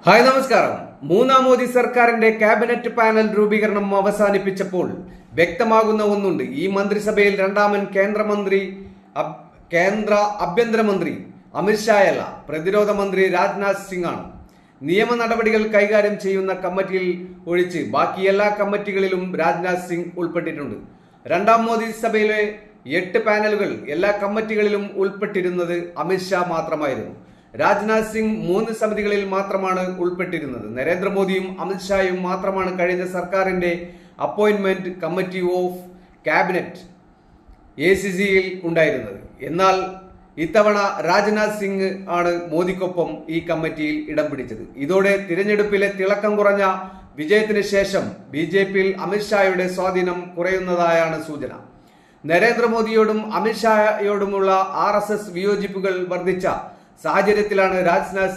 Hi നമസ്കാരം. മൂന്നാം മോദി സർക്കാരിന്റെ ക്യാബിനറ്റ് പാനൽ രൂപീകരണം അവസാനിപ്പിച്ചപ്പോൾ വ്യക്തമാകുന്ന ഒന്നുണ്ട്. ഈ മന്ത്രിസഭയിൽ രണ്ടാമൻ കേന്ദ്ര ആഭ്യന്തരമന്ത്രി അമിത്ഷായല്ല, പ്രതിരോധ മന്ത്രി രാജ്നാഥ് സിംഗ് ആണ്. നിയമ നടപടികൾ കൈകാര്യം ചെയ്യുന്ന കമ്മിറ്റിയിൽ ഒഴിച്ച് ബാക്കി എല്ലാ കമ്മിറ്റികളിലും രാജ്നാഥ് സിംഗ് ഉൾപ്പെട്ടിട്ടുണ്ട്. രണ്ടാം മോദി സഭയിലെ 8 പാനലുകൾ എല്ലാ കമ്മിറ്റികളിലും ഉൾപ്പെട്ടിരുന്നത് അമിത്ഷാ മാത്രമായിരുന്നു. രാജ്നാഥ് സിംഗ് 3 സമിതികളിൽ മാത്രമാണ് ഉൾപ്പെട്ടിരുന്നത്. നരേന്ദ്രമോദിയും അമിത്ഷായും മാത്രമാണ് കഴിഞ്ഞ സർക്കാരിന്റെ അപ്പോയിന്റ്മെന്റ് കമ്മിറ്റി ഓഫ് ക്യാബിനറ്റ് ACCയിൽ ഉണ്ടായിരുന്നത്. എന്നാൽ ഇത്തവണ രാജ്നാഥ് സിംഗ് ആണ് മോദിക്കൊപ്പം ഈ കമ്മിറ്റിയിൽ ഇടം പിടിച്ചത്. ഇതോടെ തിരഞ്ഞെടുപ്പിലെ തിളക്കം കുറഞ്ഞ വിജയത്തിന് ശേഷം BJPയിൽ അമിത്ഷായുടെ സ്വാധീനം കുറയുന്നതായാണ് സൂചന. നരേന്ദ്രമോദിയോടും അമിത്ഷായോടുമുള്ള RSS വിയോജിപ്പുകൾ വർദ്ധിച്ച സാഹചര്യത്തിലാണ് രാജ്നാഥ്